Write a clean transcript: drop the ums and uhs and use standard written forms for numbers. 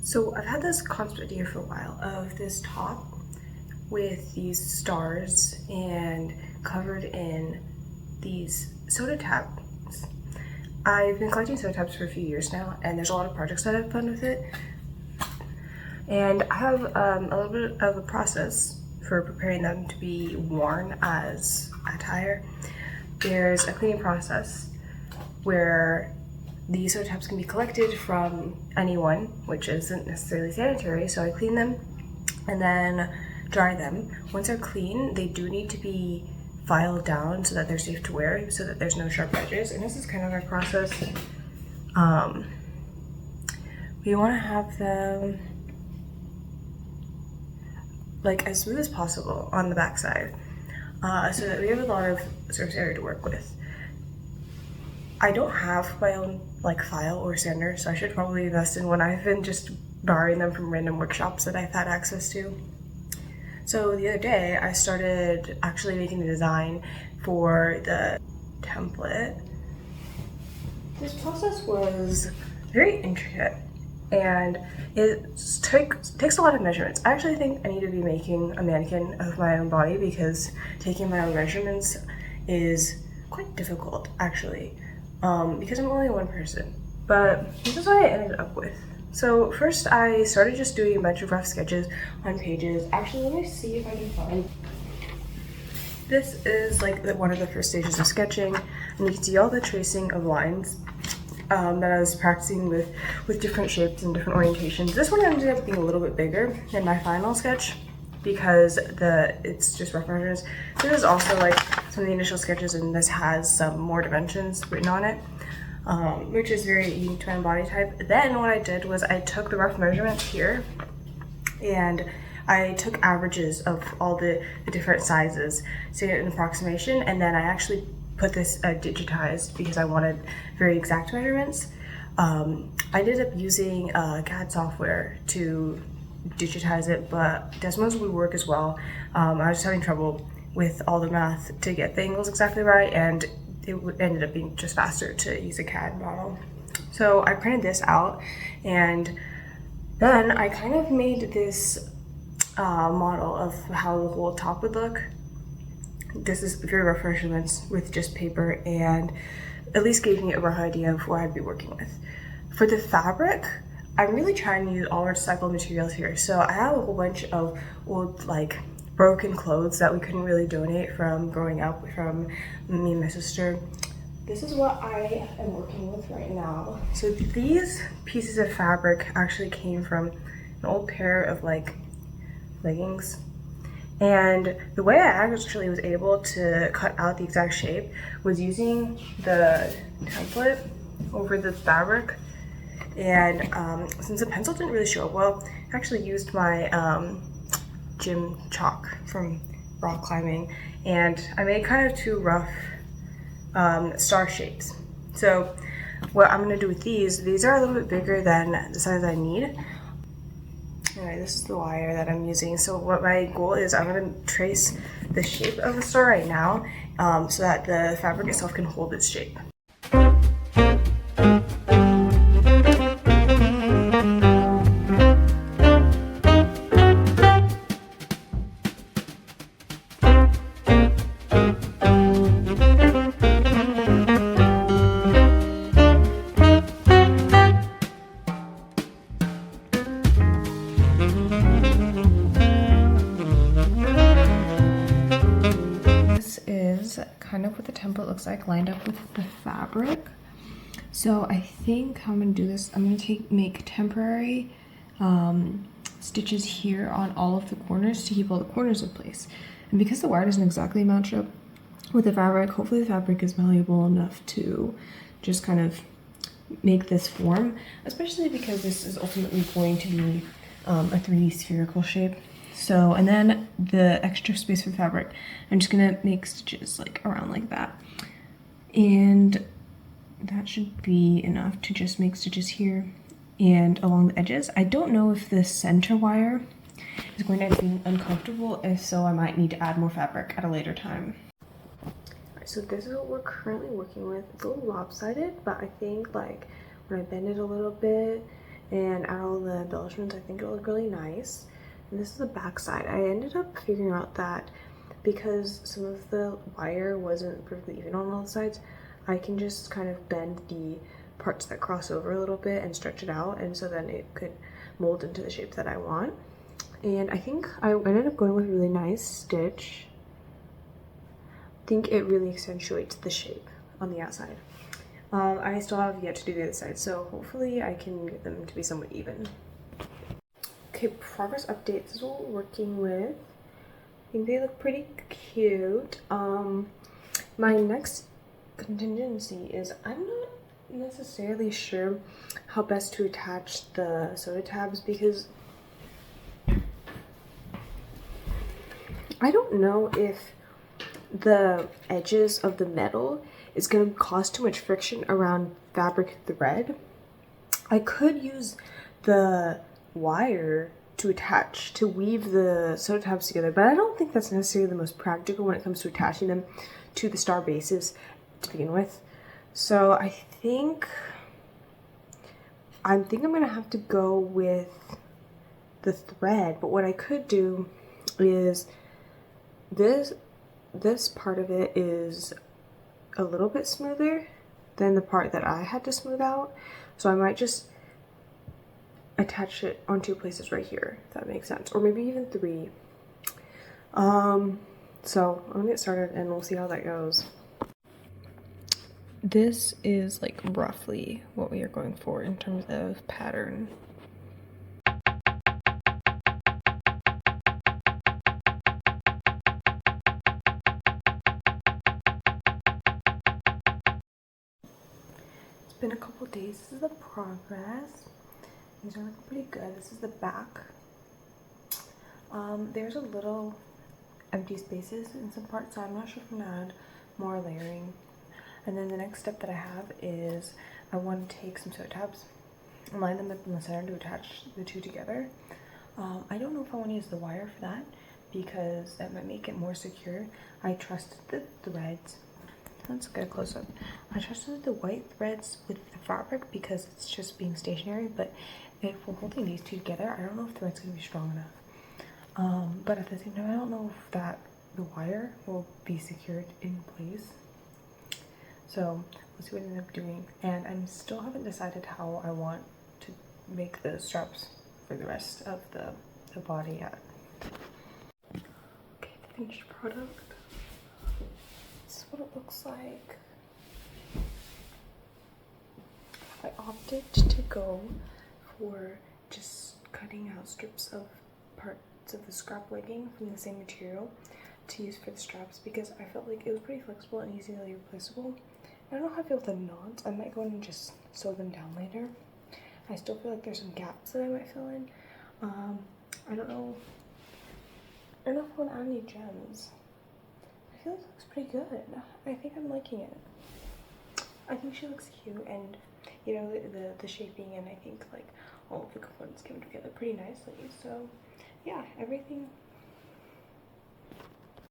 So I've had this concept idea for a while of this top with these stars and covered in these soda tabs. I've been collecting soda tabs for a few years now, and there's a lot of projects that I've done with it. And I have a little bit of a process for preparing them to be worn as attire. There's a cleaning process where these soda tabs can be collected from anyone, which isn't necessarily sanitary, so I clean them and then dry them. Once they're clean, they do need to be filed down so that they're safe to wear, so that there's no sharp edges. And this is kind of our process. We want to have them like as smooth as possible on the back side, so that we have a lot of surface area to work with. I don't have my own like file or sander, so I should probably invest in one. I've been just borrowing them from random workshops that I've had access to. So the other day I started actually making the design for the template. This process was very intricate and it takes a lot of measurements. I actually think I need to be making a mannequin of my own body because taking my own measurements is quite difficult actually. Because I'm only one person, but this is what I ended up with. So first I started just doing a bunch of rough sketches on pages. Actually, let me see if I can find. This is like one of the first stages of sketching, and you can see all the tracing of lines that I was practicing with different shapes and different orientations. This one ended up being a little bit bigger than my final sketch because it's just rough measurements. This is also like some of the initial sketches, and this has some more dimensions written on it, which is very unique to my body type. Then what I did was I took the rough measurements here and I took averages of all the different sizes to get an approximation, and then I actually put this digitized because I wanted very exact measurements. I ended up using CAD software to digitize it, but Desmos would work as well. I was just having trouble with all the math to get the angles exactly right, and it ended up being just faster to use a CAD model. So I printed this out, and then I kind of made this model of how the whole top would look. This is very rough measurements with just paper, and at least gave me a rough idea of what I'd be working with. For the fabric, I'm really trying to use all recycled materials here. So I have a whole bunch of old like broken clothes that we couldn't really donate from growing up from me and my sister. This is what I am working with right now. So these pieces of fabric actually came from an old pair of like leggings. And the way I actually was able to cut out the exact shape was using the template over the fabric. And since the pencil didn't really show up well, I actually used my gym chalk from rock climbing, and I made kind of two rough star shapes. So what I'm gonna do with these are a little bit bigger than the size I need. Anyway, this is the wire that I'm using. So what my goal is, I'm gonna trace the shape of the star right now so that the fabric itself can hold its shape. Kind of what the template looks like lined up with the fabric. So I think how I'm gonna do this, I'm gonna make temporary stitches here on all of the corners to keep all the corners in place. And because the wire doesn't exactly match up with the fabric, hopefully the fabric is malleable enough to just kind of make this form, especially because this is ultimately going to be a 3D spherical shape. So, and then the extra space for fabric, I'm just gonna make stitches like around like that. And that should be enough to just make stitches here and along the edges. I don't know if the center wire is going to be uncomfortable. If so, I might need to add more fabric at a later time. Alright, so this is what we're currently working with. It's a little lopsided, but I think like when I bend it a little bit, and add all the embellishments. I think it'll look really nice. And this is the back side. I ended up figuring out that because some of the wire wasn't perfectly even on all the sides, I can just kind of bend the parts that cross over a little bit and stretch it out, and so then it could mold into the shape that I want. And I think I ended up going with a really nice stitch. I think it really accentuates the shape on the outside. I still have yet to do the other side, so hopefully I can get them to be somewhat even. Okay, progress updates. This is what we're working with. I think they look pretty cute. My next contingency is I'm not necessarily sure how best to attach the soda tabs, because I don't know if the edges of the metal is going to cause too much friction around fabric thread. I could use the wire to attach, to weave the soda tabs together, but I don't think that's necessarily the most practical when it comes to attaching them to the star bases to begin with. So I think I'm gonna have to go with the thread, but what I could do is this part of it is a little bit smoother than the part that I had to smooth out, so I might just attach it on 2 places right here, if that makes sense, or maybe even 3. So I'm gonna get started and we'll see how that goes. This is like roughly what we are going for in terms of pattern. It's been a couple days. This is the progress. These are looking pretty good. This is the back. There's a little empty spaces in some parts, so I'm not sure if I'm gonna add more layering. And then the next step that I have is I want to take some soda tabs and line them up in the center to attach the two together. I don't know if I want to use the wire for that because that might make it more secure. I trusted the threads. Let's get a close up. I trusted the white threads with the fabric because it's just being stationary, but if we're holding these two together, I don't know if the thread's gonna be strong enough. But at the same time, I don't know if the wire will be secured in place. So let's see what I end up doing. And I still haven't decided how I want to make the straps for the rest of the body yet. Okay, the finished product. This is what it looks like. I opted to go for just cutting out strips of parts of the scrap legging from the same material to use for the straps because I felt like it was pretty flexible and easily replaceable. I don't know how I feel with the knots. I might go in and just sew them down later. I still feel like there's some gaps that I might fill in. I don't know if I want to add any gems. I feel like it looks pretty good. I think I'm liking it. I think she looks cute, and you know, the shaping, and I think like all of the components came together pretty nicely. So yeah, everything